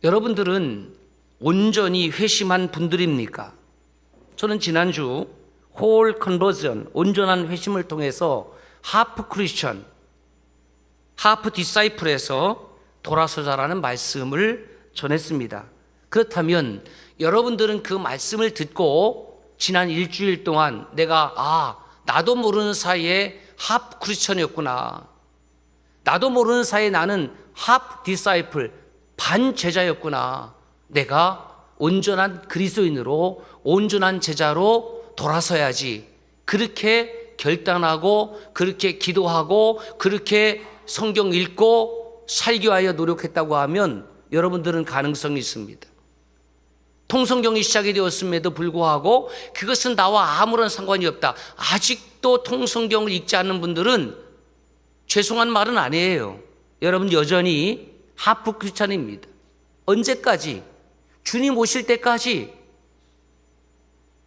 여러분들은 온전히 회심한 분들입니까? 저는 지난주 홀 컨버전, 온전한 회심을 통해서 하프 크리스천, 하프 디사이플에서 돌아서자라는 말씀을 전했습니다. 그렇다면 여러분들은 그 말씀을 듣고 지난 일주일 동안 내가 나도 모르는 사이에 하프 크리스천이었구나, 나도 모르는 사이에 나는 하프 디사이플, 반제자였구나, 내가 온전한 그리스도인으로 온전한 제자로 돌아서야지, 그렇게 결단하고 그렇게 기도하고 그렇게 성경 읽고 살기 위하여 노력했다고 하면 여러분들은 가능성이 있습니다. 통성경이 시작이 되었음에도 불구하고 그것은 나와 아무런 상관이 없다, 아직도 통성경을 읽지 않는 분들은 죄송한 말은 아니에요. 여러분 여전히 하프 크리스찬입니다. 언제까지? 주님 오실 때까지?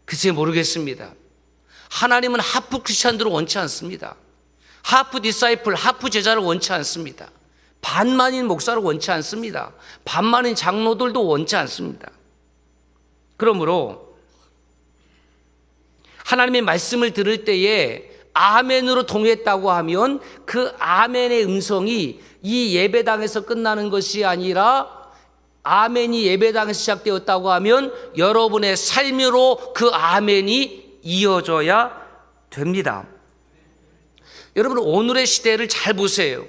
글쎄 모르겠습니다. 하나님은 하프 크리스찬들을 원치 않습니다. 하프 디사이플, 하프 제자를 원치 않습니다. 반만인 목사를 원치 않습니다. 반만인 장로들도 원치 않습니다. 그러므로 하나님의 말씀을 들을 때에 아멘으로 동의했다고 하면 그 아멘의 음성이 이 예배당에서 끝나는 것이 아니라 아멘이 예배당에서 시작되었다고 하면 여러분의 삶으로 그 아멘이 이어져야 됩니다. 여러분 오늘의 시대를 잘 보세요.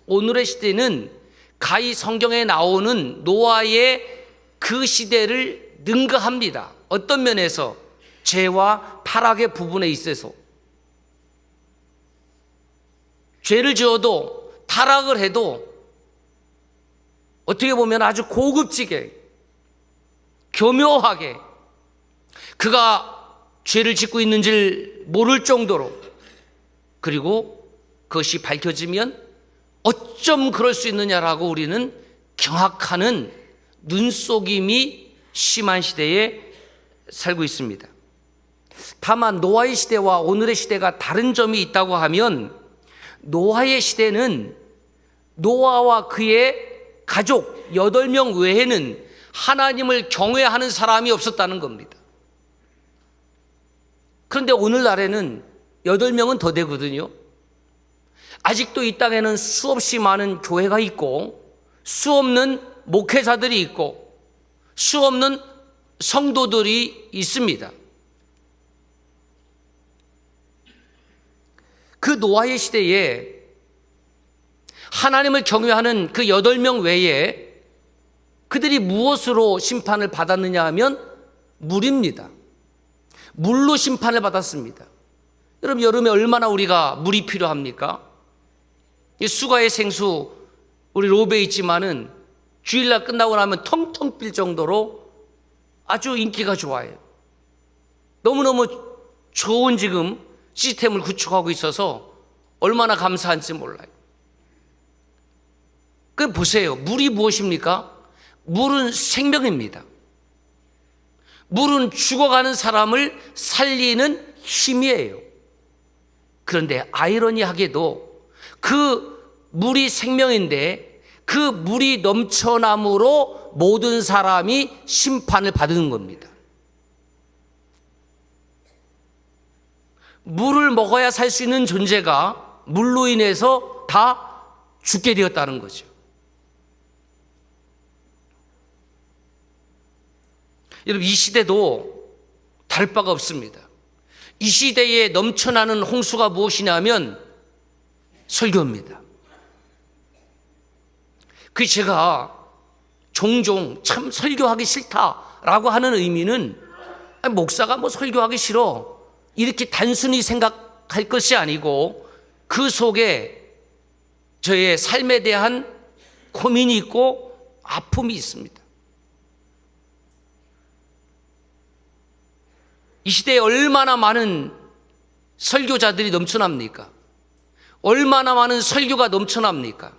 오늘의 시대는 가히 성경에 나오는 노아의 그 시대를 능가합니다. 어떤 면에서? 죄와 타락의 부분에 있어서. 죄를 지어도 타락을 해도 어떻게 보면 아주 고급지게 교묘하게 그가 죄를 짓고 있는지를 모를 정도로, 그리고 그것이 밝혀지면 어쩜 그럴 수 있느냐라고 우리는 경악하는 눈속임이 심한 시대에 살고 있습니다. 다만 노아의 시대와 오늘의 시대가 다른 점이 있다고 하면, 노아의 시대는 노아와 그의 가족 8명 외에는 하나님을 경외하는 사람이 없었다는 겁니다. 그런데 오늘날에는 8명은 더 되거든요. 아직도 이 땅에는 수없이 많은 교회가 있고 수없는 목회자들이 있고 수없는 성도들이 있습니다. 그 노아의 시대에 하나님을 경외하는 그 8명 외에 그들이 무엇으로 심판을 받았느냐 하면 물입니다. 물로 심판을 받았습니다. 여러분 여름에 얼마나 우리가 물이 필요합니까? 수가의 생수 우리 로베에 있지만은 주일날 끝나고 나면 텅텅 빌 정도로 아주 인기가 좋아요. 너무너무 좋은 지금 시스템을 구축하고 있어서 얼마나 감사한지 몰라요. 그 보세요. 물이 무엇입니까? 물은 생명입니다. 물은 죽어가는 사람을 살리는 힘이에요. 그런데 아이러니하게도 그 물이 생명인데 그 물이 넘쳐남으로 모든 사람이 심판을 받는 겁니다. 물을 먹어야 살 수 있는 존재가 물로 인해서 다 죽게 되었다는 거죠. 여러분 이 시대도 다를 바가 없습니다. 이 시대에 넘쳐나는 홍수가 무엇이냐면 설교입니다. 그 제가 종종 참 설교하기 싫다라고 하는 의미는 목사가 뭐 설교하기 싫어 이렇게 단순히 생각할 것이 아니고 그 속에 저의 삶에 대한 고민이 있고 아픔이 있습니다. 이 시대에 얼마나 많은 설교자들이 넘쳐납니까? 얼마나 많은 설교가 넘쳐납니까?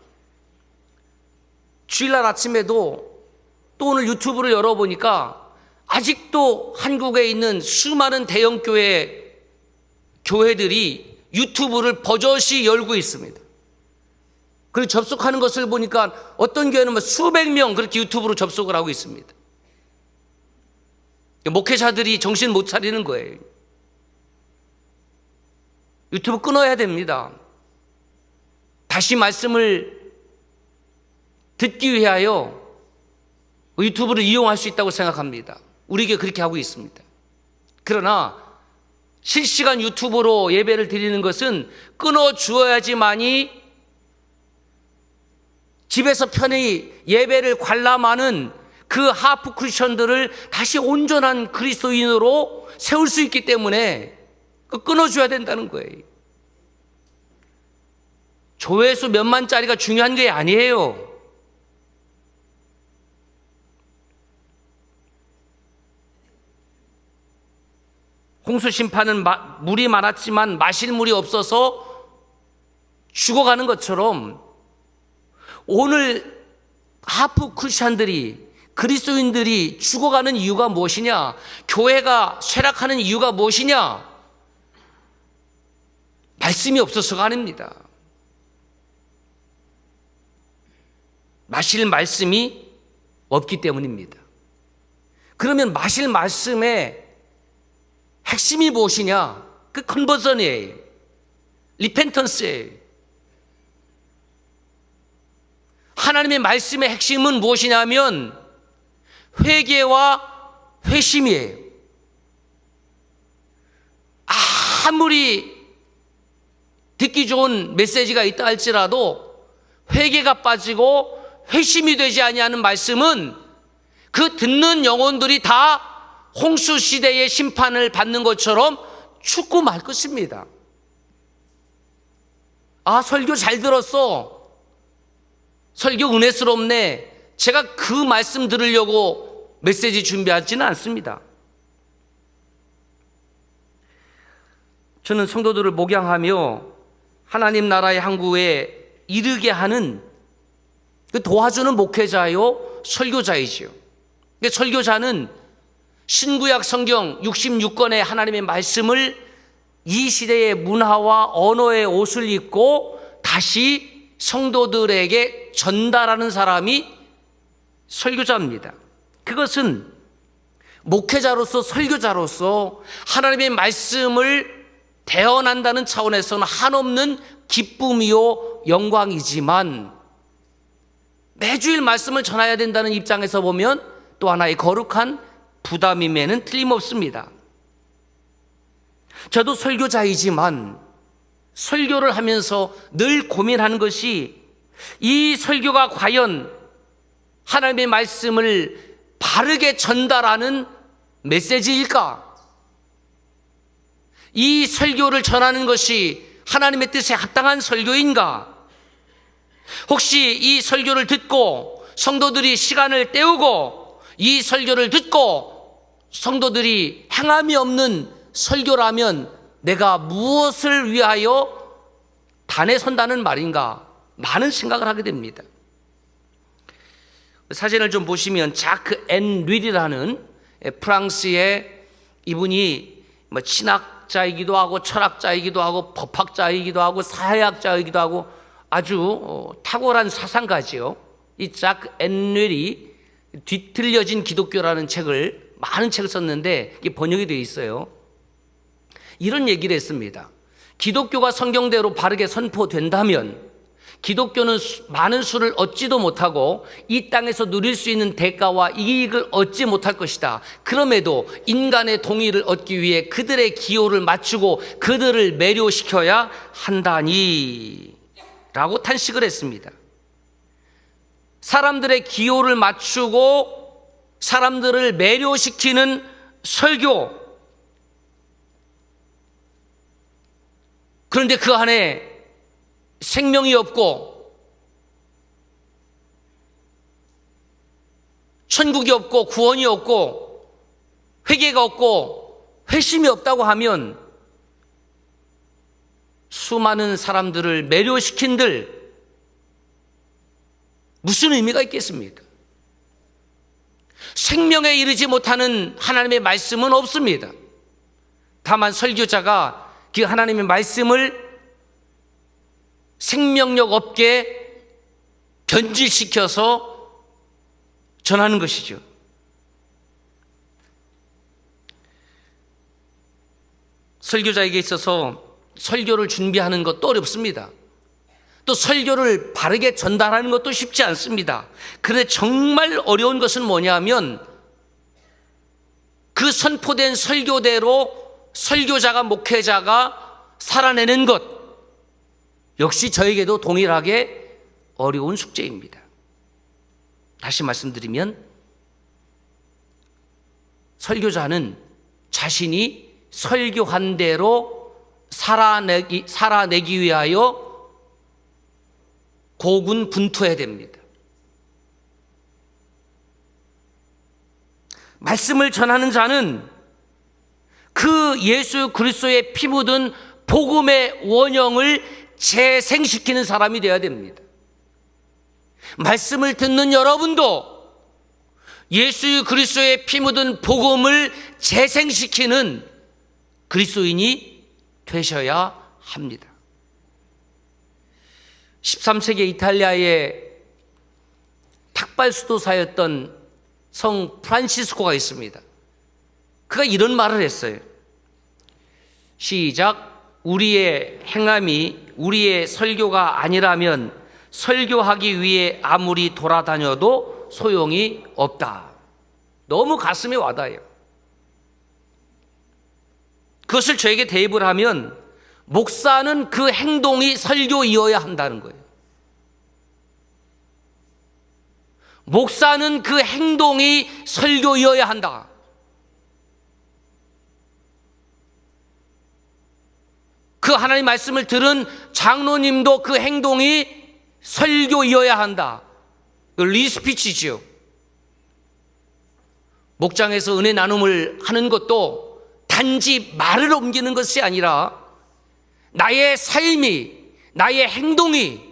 주일날 아침에도 또 오늘 유튜브를 열어보니까 아직도 한국에 있는 수많은 대형 교회들이 유튜브를 버젓이 열고 있습니다. 그리고 접속하는 것을 보니까 어떤 교회는 뭐 수백 명 그렇게 유튜브로 접속을 하고 있습니다. 목회자들이 정신 못 차리는 거예요. 유튜브 끊어야 됩니다. 다시 말씀을 듣기 위하여 유튜브를 이용할 수 있다고 생각합니다. 우리 교회 그렇게 하고 있습니다. 그러나 실시간 유튜브로 예배를 드리는 것은 끊어주어야지만이 집에서 편히 예배를 관람하는 그 하프 크리스천들을 다시 온전한 그리스도인으로 세울 수 있기 때문에 끊어줘야 된다는 거예요. 조회수 몇만짜리가 중요한 게 아니에요. 홍수 심판은 물이 많았지만 마실 물이 없어서 죽어가는 것처럼 오늘 하프 크리스천들이 그리스도인들이 죽어가는 이유가 무엇이냐? 교회가 쇠락하는 이유가 무엇이냐? 말씀이 없어서가 아닙니다. 마실 말씀이 없기 때문입니다. 그러면 마실 말씀의 핵심이 무엇이냐? 그 컨버전이에요. 리펜턴스예요. 하나님의 말씀의 핵심은 무엇이냐면 회개와 회심이에요. 아무리 듣기 좋은 메시지가 있다 할지라도 회개가 빠지고 회심이 되지 아니하는 말씀은 그 듣는 영혼들이 다 홍수 시대의 심판을 받는 것처럼 죽고 말 것입니다. 설교 잘 들었어. 설교 은혜스럽네. 제가 그 말씀 들으려고 메시지 준비하지는 않습니다. 저는 성도들을 목양하며 하나님 나라의 항구에 이르게 하는 그 도와주는 목회자요, 설교자이지요. 설교자는 신구약 성경 66권의 하나님의 말씀을 이 시대의 문화와 언어의 옷을 입고 다시 성도들에게 전달하는 사람이 설교자입니다. 그것은 목회자로서 설교자로서 하나님의 말씀을 대언한다는 차원에서는 한없는 기쁨이요 영광이지만 매주일 말씀을 전해야 된다는 입장에서 보면 또 하나의 거룩한 부담임에는 틀림없습니다. 저도 설교자이지만 설교를 하면서 늘 고민하는 것이 이 설교가 과연 하나님의 말씀을 바르게 전달하는 메시지일까? 이 설교를 전하는 것이 하나님의 뜻에 합당한 설교인가? 혹시 이 설교를 듣고 성도들이 시간을 때우고 이 설교를 듣고 성도들이 행함이 없는 설교라면 내가 무엇을 위하여 단에 선다는 말인가? 많은 생각을 하게 됩니다. 사진을 좀 보시면 자크 앤 릴이라는 프랑스의 이분이 신학자이기도 하고 철학자이기도 하고 법학자이기도 하고 사회학자이기도 하고 아주 탁월한 사상가지요. 이 자크 앤 릴이 뒤틀려진 기독교라는 책을 많은 책을 썼는데 이게 번역이 되어 있어요. 이런 얘기를 했습니다. 기독교가 성경대로 바르게 선포된다면 기독교는 많은 수를 얻지도 못하고 이 땅에서 누릴 수 있는 대가와 이익을 얻지 못할 것이다. 그럼에도 인간의 동의를 얻기 위해 그들의 기호를 맞추고 그들을 매료시켜야 한다니 라고 탄식을 했습니다. 사람들의 기호를 맞추고 사람들을 매료시키는 설교, 그런데 그 안에 생명이 없고 천국이 없고 구원이 없고 회개가 없고 회심이 없다고 하면 수많은 사람들을 매료시킨들 무슨 의미가 있겠습니까? 생명에 이르지 못하는 하나님의 말씀은 없습니다. 다만 설교자가 그 하나님의 말씀을 생명력 없게 변질시켜서 전하는 것이죠. 설교자에게 있어서 설교를 준비하는 것도 어렵습니다. 또 설교를 바르게 전달하는 것도 쉽지 않습니다. 그런데 정말 어려운 것은 뭐냐면 그 선포된 설교대로 설교자가, 목회자가 살아내는 것, 역시 저에게도 동일하게 어려운 숙제입니다. 다시 말씀드리면 설교자는 자신이 설교한 대로 살아내기 위하여 고군분투해야 됩니다. 말씀을 전하는 자는 그 예수 그리스도의 피 묻은 복음의 원형을 재생시키는 사람이 되어야 됩니다. 말씀을 듣는 여러분도 예수 그리스도의 피 묻은 복음을 재생시키는 그리스도인이 되셔야 합니다. 13세기 이탈리아의 탁발 수도사였던 성 프란시스코가 있습니다. 그가 이런 말을 했어요. 시작. 우리의 행함이 우리의 설교가 아니라면 설교하기 위해 아무리 돌아다녀도 소용이 없다. 너무 가슴에 와닿아요. 그것을 저에게 대입을 하면 목사는 그 행동이 설교이어야 한다는 거예요. 목사는 그 행동이 설교이어야 한다. 그 하나님 말씀을 들은 장로님도 그 행동이 설교이어야 한다. 리스피치죠. 목장에서 은혜 나눔을 하는 것도 단지 말을 옮기는 것이 아니라 나의 삶이, 나의 행동이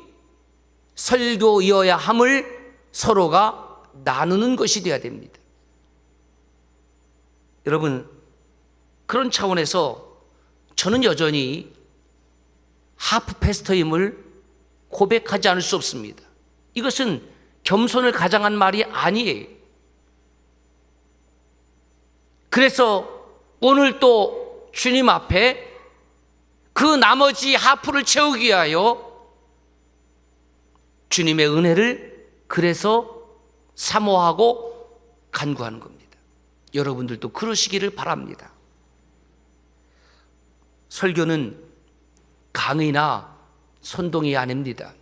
설교이어야 함을 서로가 나누는 것이 되어야 됩니다. 여러분, 그런 차원에서 저는 여전히 하프 패스터임을 고백하지 않을 수 없습니다. 이것은 겸손을 가장한 말이 아니에요. 그래서 오늘 또 주님 앞에 그 나머지 하프를 채우기 위하여 주님의 은혜를 그래서 사모하고 간구하는 겁니다. 여러분들도 그러시기를 바랍니다. 설교는 강의나 선동이 아닙니다.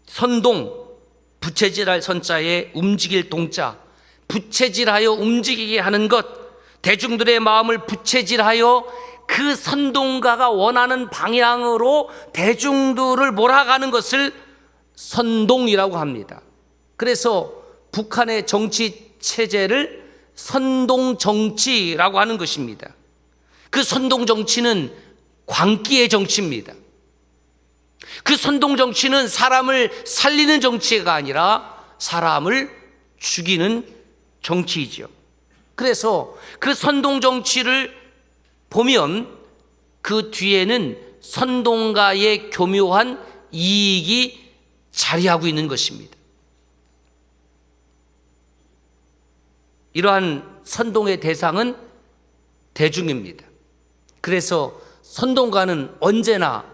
선동, 부채질할 선자에 움직일 동자, 부채질하여 움직이게 하는 것, 대중들의 마음을 부채질하여 그 선동가가 원하는 방향으로 대중들을 몰아가는 것을 선동이라고 합니다. 그래서 북한의 정치 체제를 선동 정치라고 하는 것입니다. 그 선동 정치는 광기의 정치입니다. 그 선동 정치는 사람을 살리는 정치가 아니라 사람을 죽이는 정치이죠. 그래서 그 선동 정치를 보면 그 뒤에는 선동가의 교묘한 이익이 자리하고 있는 것입니다. 이러한 선동의 대상은 대중입니다. 그래서 선동가는 언제나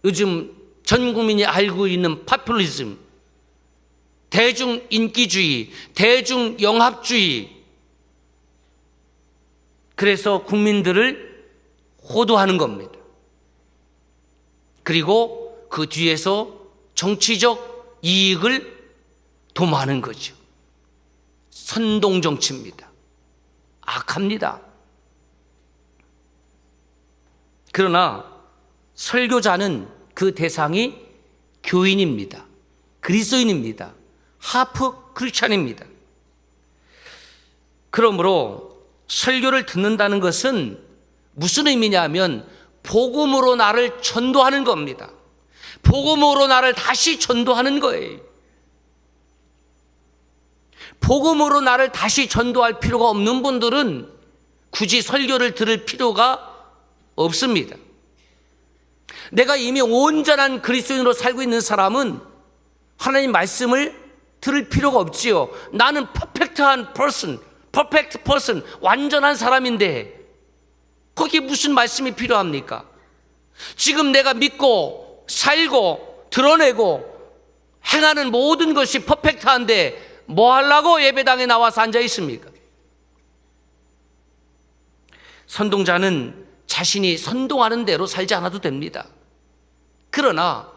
요즘 전 국민이 알고 있는 파퓰리즘, 대중 인기주의, 대중 영합주의, 그래서 국민들을 호도하는 겁니다. 그리고 그 뒤에서 정치적 이익을 도모하는 거죠. 선동 정치입니다. 악합니다. 그러나 설교자는 그 대상이 교인입니다. 그리스도인입니다. 하프 크리스찬입니다. 그러므로 설교를 듣는다는 것은 무슨 의미냐면 복음으로 나를 전도하는 겁니다. 복음으로 나를 다시 전도하는 거예요. 복음으로 나를 다시 전도할 필요가 없는 분들은 굳이 설교를 들을 필요가 없습니다. 내가 이미 온전한 그리스도인으로 살고 있는 사람은 하나님 말씀을 들을 필요가 없지요. 나는 퍼펙트한 퍼슨, 퍼펙트 퍼슨, 완전한 사람인데 거기에 무슨 말씀이 필요합니까? 지금 내가 믿고 살고 드러내고 행하는 모든 것이 퍼펙트한데 뭐 하려고 예배당에 나와서 앉아 있습니까? 선동자는 자신이 선동하는 대로 살지 않아도 됩니다. 그러나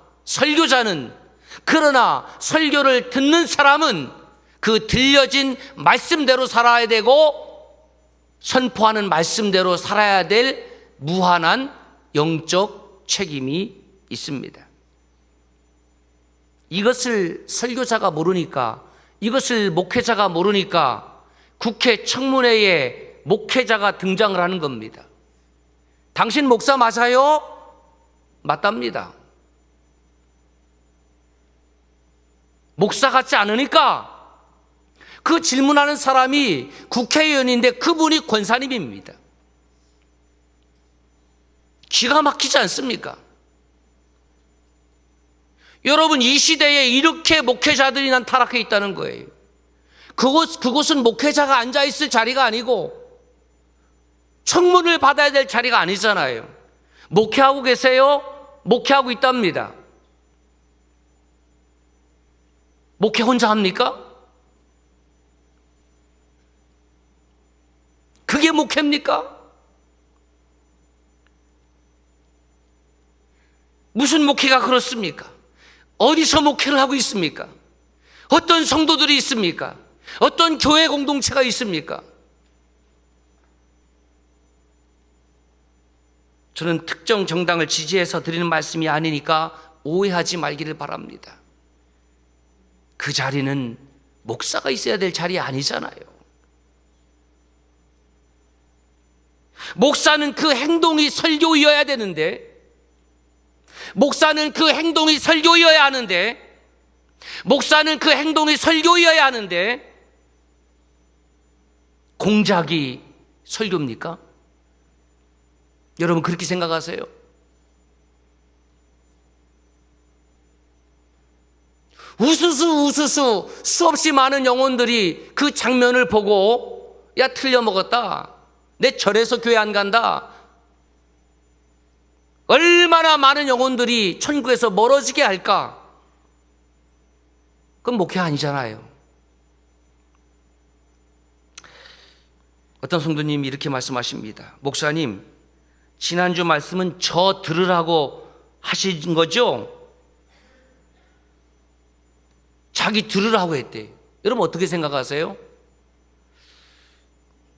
설교를 듣는 사람은 그 들려진 말씀대로 살아야 되고 선포하는 말씀대로 살아야 될 무한한 영적 책임이 있습니다. 이것을 설교자가 모르니까, 이것을 목회자가 모르니까 국회 청문회에 목회자가 등장을 하는 겁니다. 당신 목사 맞아요? 맞답니다. 목사 같지 않으니까 그 질문하는 사람이 국회의원인데 그분이 권사님입니다. 기가 막히지 않습니까? 여러분, 이 시대에 이렇게 목회자들이 난 타락해 있다는 거예요. 그곳은 목회자가 앉아있을 자리가 아니고 청문을 받아야 될 자리가 아니잖아요. 목회하고 계세요? 목회하고 있답니다. 목회 혼자 합니까? 그게 목회입니까? 무슨 목회가 그렇습니까? 어디서 목회를 하고 있습니까? 어떤 성도들이 있습니까? 어떤 교회 공동체가 있습니까? 저는 특정 정당을 지지해서 드리는 말씀이 아니니까 오해하지 말기를 바랍니다. 그 자리는 목사가 있어야 될 자리 아니잖아요. 목사는 그 행동이 설교이어야 되는데, 목사는 그 행동이 설교이어야 하는데, 목사는 그 행동이 설교이어야 하는데, 공작이 설교입니까? 여러분 그렇게 생각하세요? 우수수 수없이 많은 영혼들이 그 장면을 보고 야 틀려먹었다, 내 절에서 교회 안 간다, 얼마나 많은 영혼들이 천국에서 멀어지게 할까? 그건 목회 아니잖아요. 어떤 성도님이 이렇게 말씀하십니다. 목사님, 지난주 말씀은 저 들으라고 하신 거죠? 자기 들으라고 했대. 여러분 어떻게 생각하세요?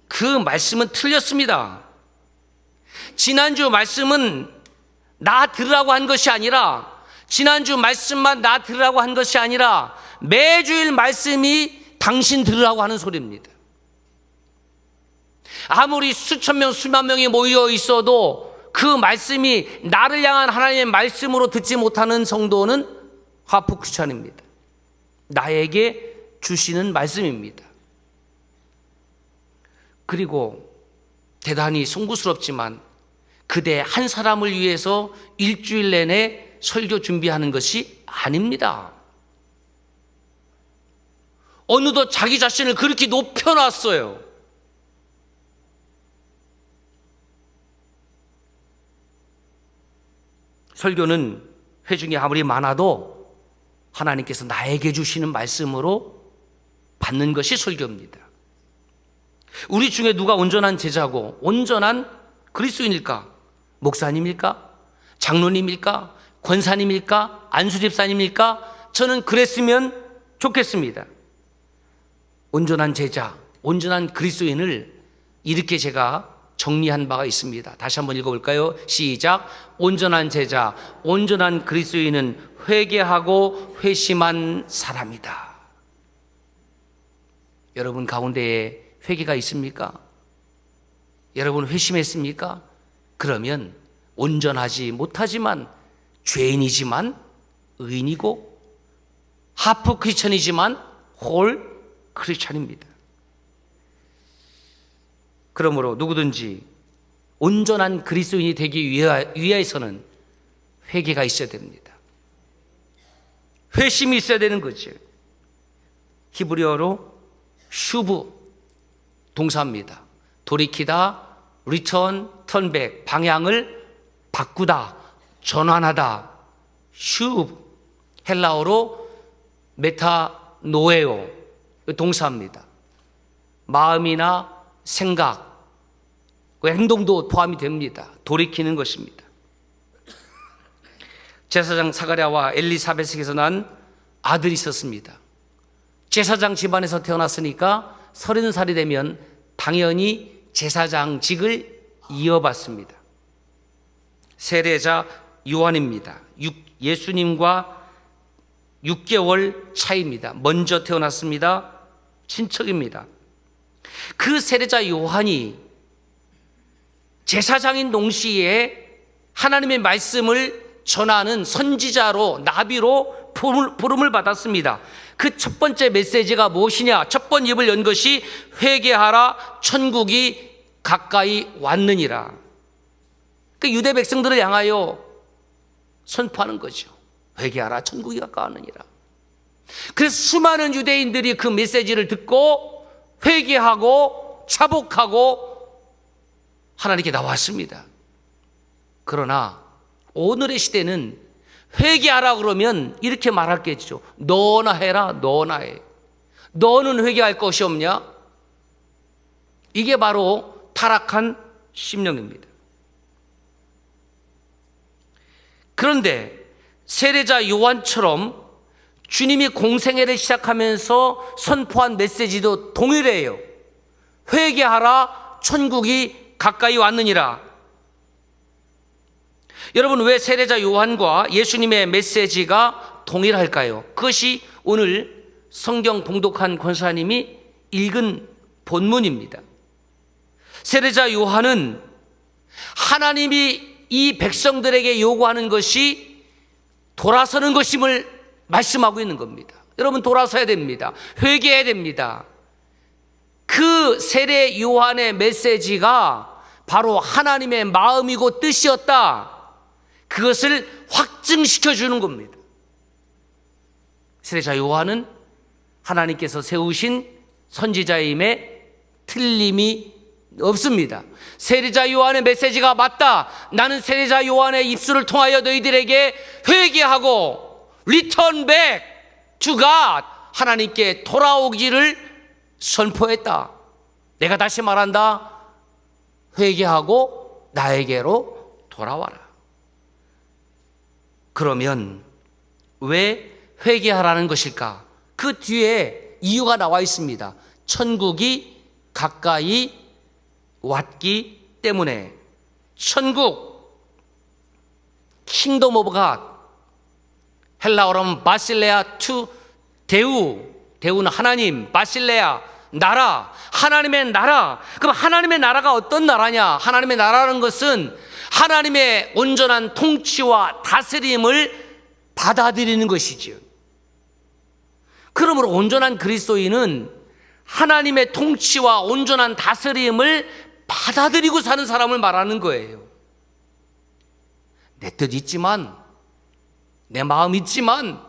그 말씀은 틀렸습니다. 지난주 말씀은 나 들으라고 한 것이 아니라, 지난주 말씀만 나 들으라고 한 것이 아니라 매주일 말씀이 당신 들으라고 하는 소리입니다. 아무리 수천 명, 수만 명이 모여 있어도 그 말씀이 나를 향한 하나님의 말씀으로 듣지 못하는 성도는 하프 크리스찬입니다. 나에게 주시는 말씀입니다. 그리고 대단히 송구스럽지만 그대 한 사람을 위해서 일주일 내내 설교 준비하는 것이 아닙니다. 어느덧 자기 자신을 그렇게 높여놨어요. 설교는 회중이 아무리 많아도 하나님께서 나에게 주시는 말씀으로 받는 것이 설교입니다. 우리 중에 누가 온전한 제자고 온전한 그리스도인일까? 목사님일까? 장로님일까? 권사님일까? 안수집사님일까? 저는 그랬으면 좋겠습니다. 온전한 제자, 온전한 그리스도인을 이렇게 제가 정리한 바가 있습니다. 다시 한번 읽어볼까요? 시작. 온전한 제자, 온전한 그리스도인은 회개하고 회심한 사람이다. 여러분 가운데에 회개가 있습니까? 여러분 회심했습니까? 그러면 온전하지 못하지만 죄인이지만 의인이고 하프 크리스천이지만 홀 크리스천입니다. 그러므로 누구든지 온전한 그리스도인이 되기 위해서는 회개가 있어야 됩니다. 회심이 있어야 되는 거죠. 히브리어로 슈브 동사입니다. 돌이키다, return, turn back, 방향을 바꾸다, 전환하다. 슈브, 헬라어로 메타노에오 동사입니다. 마음이나 생각, 그 행동도 포함이 됩니다. 돌이키는 것입니다. 제사장 사가랴와 엘리사벳에게서 난 아들이 있었습니다. 제사장 집안에서 태어났으니까 30살이 되면 당연히 제사장직을 이어받습니다. 세례자 요한입니다. 예수님과 6개월 차이입니다. 먼저 태어났습니다. 친척입니다. 그 세례자 요한이 제사장인 동시에 하나님의 말씀을 전하는 선지자로, 나비로 부름을 받았습니다. 그 첫 번째 메시지가 무엇이냐? 첫 번 입을 연 것이 회개하라, 천국이 가까이 왔느니라. 그 유대 백성들을 향하여 선포하는 거죠. 회개하라, 천국이 가까이 왔느니라. 그래서 수많은 유대인들이 그 메시지를 듣고 회개하고 자복하고 하나님께 나왔습니다. 그러나 오늘의 시대는 회개하라 그러면 이렇게 말하겠죠. 너나 해라, 너나 해. 너는 회개할 것이 없냐? 이게 바로 타락한 심령입니다. 그런데 세례자 요한처럼 주님이 공생애를 시작하면서 선포한 메시지도 동일해요. 회개하라, 천국이 가까이 왔느니라. 여러분, 왜 세례자 요한과 예수님의 메시지가 동일할까요? 그것이 오늘 성경 봉독한 권사님이 읽은 본문입니다. 세례자 요한은 하나님이 이 백성들에게 요구하는 것이 돌아서는 것임을 말씀하고 있는 겁니다. 여러분, 돌아서야 됩니다. 회개해야 됩니다. 그 세례 요한의 메시지가 바로 하나님의 마음이고 뜻이었다. 그것을 확증시켜 주는 겁니다. 세례자 요한은 하나님께서 세우신 선지자임에 틀림이 없습니다. 세례자 요한의 메시지가 맞다. 나는 세례자 요한의 입술을 통하여 너희들에게 회개하고 return back to God, 하나님께 돌아오기를 선포했다. 내가 다시 말한다. 회개하고 나에게로 돌아와라. 그러면 왜 회개하라는 것일까? 그 뒤에 이유가 나와 있습니다. 천국이 가까이 왔기 때문에. 천국, 킹덤 오브 갓, 헬라어로는 바실레아 투 데우, 데우는 하나님, 바실레아 나라, 하나님의 나라. 그럼 하나님의 나라가 어떤 나라냐? 하나님의 나라라는 것은 하나님의 온전한 통치와 다스림을 받아들이는 것이지요. 그러므로 온전한 그리스도인은 하나님의 통치와 온전한 다스림을 받아들이고 사는 사람을 말하는 거예요. 내 뜻 있지만, 내 마음 있지만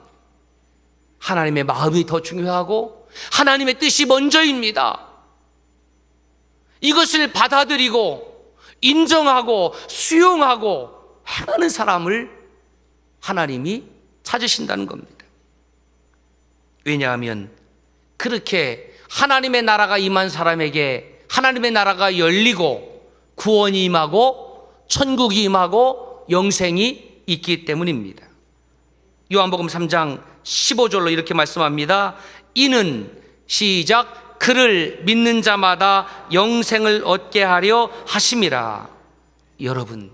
하나님의 마음이 더 중요하고 하나님의 뜻이 먼저입니다. 이것을 받아들이고 인정하고 수용하고 행하는 사람을 하나님이 찾으신다는 겁니다. 왜냐하면 그렇게 하나님의 나라가 임한 사람에게 하나님의 나라가 열리고 구원이 임하고 천국이 임하고 영생이 있기 때문입니다. 요한복음 3장 15절로 이렇게 말씀합니다. 이는 시작 그를 믿는 자마다 영생을 얻게 하려 하심이라. 여러분,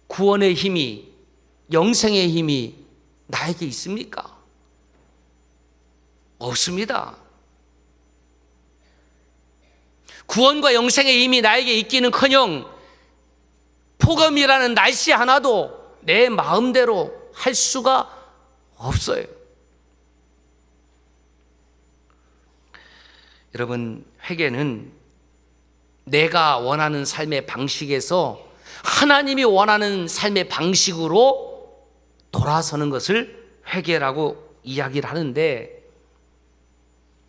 구원의 힘이, 영생의 힘이 나에게 있습니까? 없습니다. 구원과 영생의 힘이 나에게 있기는커녕 폭염이라는 날씨 하나도 내 마음대로 할 수가 없어요. 여러분, 회개는 내가 원하는 삶의 방식에서 하나님이 원하는 삶의 방식으로 돌아서는 것을 회개라고 이야기를 하는데,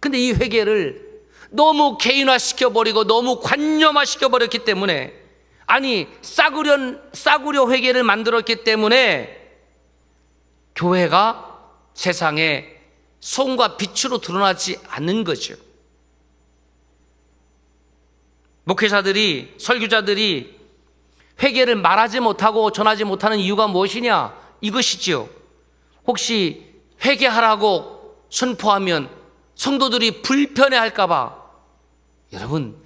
근데 이 회개를 너무 개인화시켜버리고 너무 관념화시켜버렸기 때문에, 아니 싸구려 회개를 만들었기 때문에 교회가 세상에 소금과 빛으로 드러나지 않는 거죠. 목회자들이, 설교자들이 회개를 말하지 못하고 전하지 못하는 이유가 무엇이냐? 이것이지요. 혹시 회개하라고 선포하면 성도들이 불편해할까 봐. 여러분,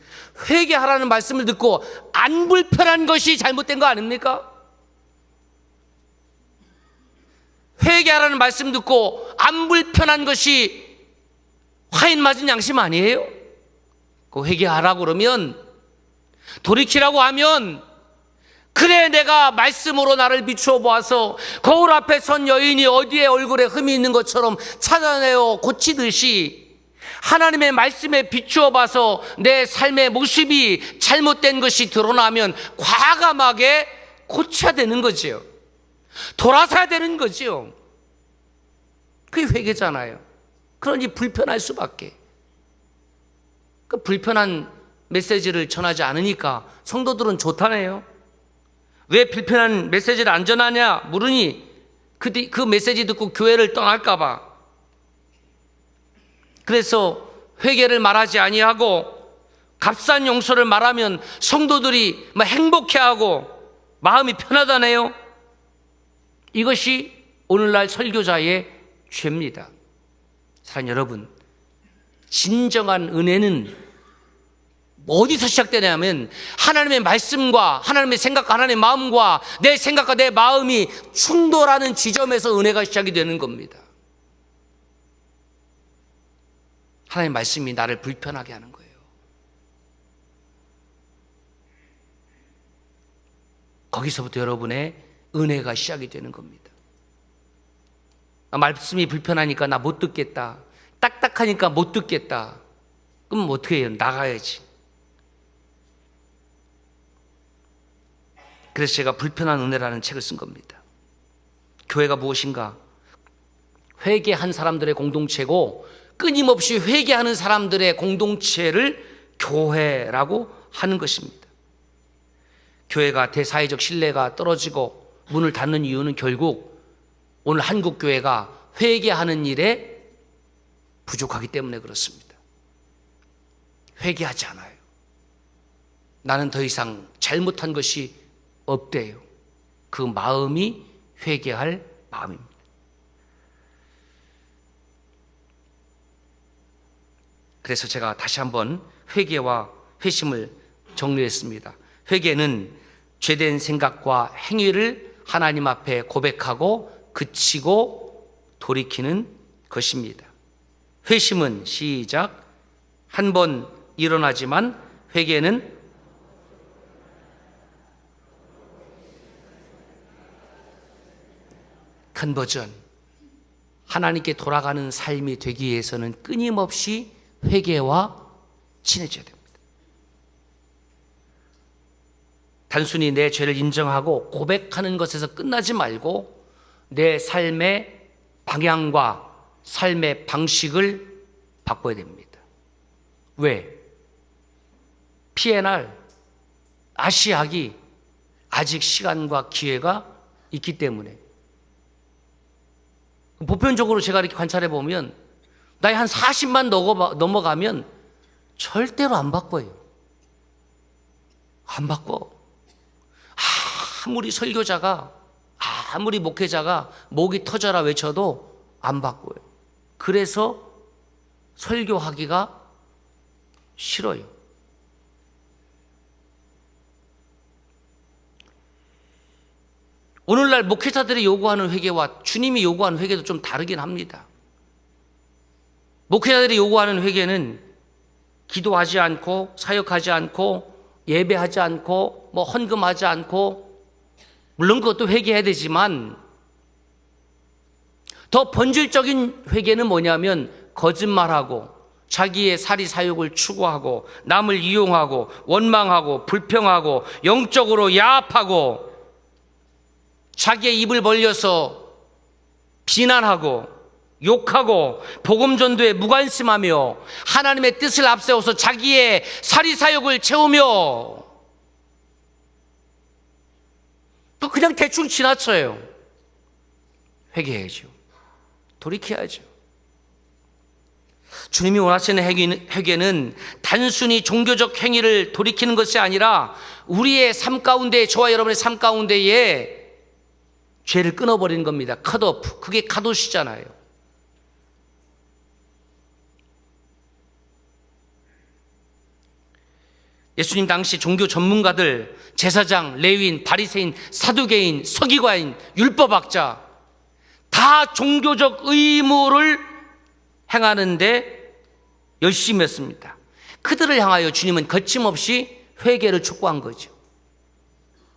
회개하라는 말씀을 듣고 안 불편한 것이 잘못된 거 아닙니까? 회개하라는 말씀 듣고 안 불편한 것이 화인 맞은 양심 아니에요? 그 회개하라고 그러면, 돌이키라고 하면, 그래 내가 말씀으로 나를 비추어 보아서 거울 앞에 선 여인이 어디에 얼굴에 흠이 있는 것처럼 찾아내어 고치듯이 하나님의 말씀에 비추어 봐서 내 삶의 모습이 잘못된 것이 드러나면 과감하게 고쳐야 되는 거지요. 돌아서야 되는 거지요. 그게 회개잖아요. 그러니 불편할 수밖에. 그 불편한 메시지를 전하지 않으니까 성도들은 좋다네요. 왜 불편한 메시지를 안 전하냐 물으니 그 메시지 듣고 교회를 떠날까 봐. 그래서 회개를 말하지 아니하고 값싼 용서를 말하면 성도들이 행복해하고 마음이 편하다네요. 이것이 오늘날 설교자의 죄입니다. 사랑하는 여러분, 진정한 은혜는 어디서 시작되냐면 하나님의 말씀과 하나님의 생각과 하나님의 마음과 내 생각과 내 마음이 충돌하는 지점에서 은혜가 시작이 되는 겁니다. 하나님의 말씀이 나를 불편하게 하는 거예요. 거기서부터 여러분의 은혜가 시작이 되는 겁니다. 말씀이 불편하니까 나 못 듣겠다, 딱딱하니까 못 듣겠다, 그럼 어떻게 해요? 나가야지. 그래서 제가 불편한 은혜라는 책을 쓴 겁니다. 교회가 무엇인가? 회개한 사람들의 공동체고 끊임없이 회개하는 사람들의 공동체를 교회라고 하는 것입니다. 교회가 대사회적 신뢰가 떨어지고 문을 닫는 이유는 결국 오늘 한국 교회가 회개하는 일에 부족하기 때문에 그렇습니다. 회개하지 않아요. 나는 더 이상 잘못한 것이 없대요. 그 마음이 회개할 마음입니다. 그래서 제가 다시 한번 회개와 회심을 정리했습니다. 회개는 죄된 생각과 행위를 하나님 앞에 고백하고 그치고 돌이키는 것입니다. 회심은 시작. 한 번 일어나지만 회개는 컨버전, 하나님께 돌아가는 삶이 되기 위해서는 끊임없이 회개와 친해져야 됩니다. 단순히 내 죄를 인정하고 고백하는 것에서 끝나지 말고 내 삶의 방향과 삶의 방식을 바꿔야 됩니다. 왜? P&R, 아시아기 아직 시간과 기회가 있기 때문에. 보편적으로 제가 이렇게 관찰해 보면 나이 한 40만 넘어가면 절대로 안 바꿔요. 안 바꿔. 아무리 설교자가, 아무리 목회자가 목이 터져라 외쳐도 안 바꿔요. 그래서 설교하기가 싫어요. 오늘날 목회자들이 요구하는 회개와 주님이 요구하는 회개도 좀 다르긴 합니다. 목회자들이 요구하는 회개는 기도하지 않고 사역하지 않고 예배하지 않고 헌금하지 않고, 물론 그것도 회개해야 되지만 더 본질적인 회개는 뭐냐면 거짓말하고 자기의 사리사욕을 추구하고 남을 이용하고 원망하고 불평하고 영적으로 야합하고 자기의 입을 벌려서 비난하고 욕하고 복음 전도에 무관심하며 하나님의 뜻을 앞세워서 자기의 사리사욕을 채우며 또 그냥 대충 지나쳐요. 회개해야죠. 돌이켜야죠. 주님이 원하시는 회개는 단순히 종교적 행위를 돌이키는 것이 아니라 우리의 삶 가운데, 저와 여러분의 삶 가운데에 죄를 끊어버리는 겁니다. 컷오프. 그게 가도시잖아요. 예수님 당시 종교 전문가들, 제사장, 레위인, 바리새인, 사두개인, 서기관인, 율법학자 다 종교적 의무를 행하는데 열심히 했습니다. 그들을 향하여 주님은 거침없이 회개를 촉구한 거죠.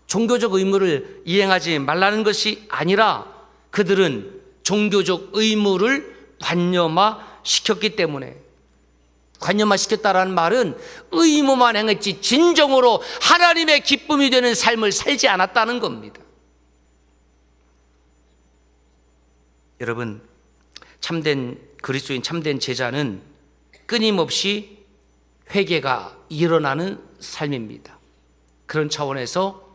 종교적 의무를 이행하지 말라는 것이 아니라 그들은 종교적 의무를 관념화시켰기 때문에, 관념화시켰다라는 말은 의무만 행했지 진정으로 하나님의 기쁨이 되는 삶을 살지 않았다는 겁니다. 여러분, 참된 그리스도인, 참된 제자는 끊임없이 회개가 일어나는 삶입니다. 그런 차원에서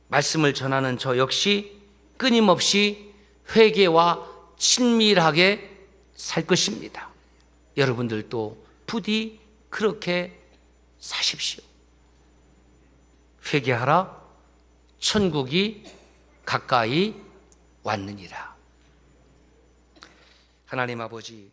말씀을 전하는 저 역시 끊임없이 회개와 친밀하게 살 것입니다. 여러분들도 부디 그렇게 사십시오. 회개하라, 천국이 가까이 왔느니라. 하나님 아버지,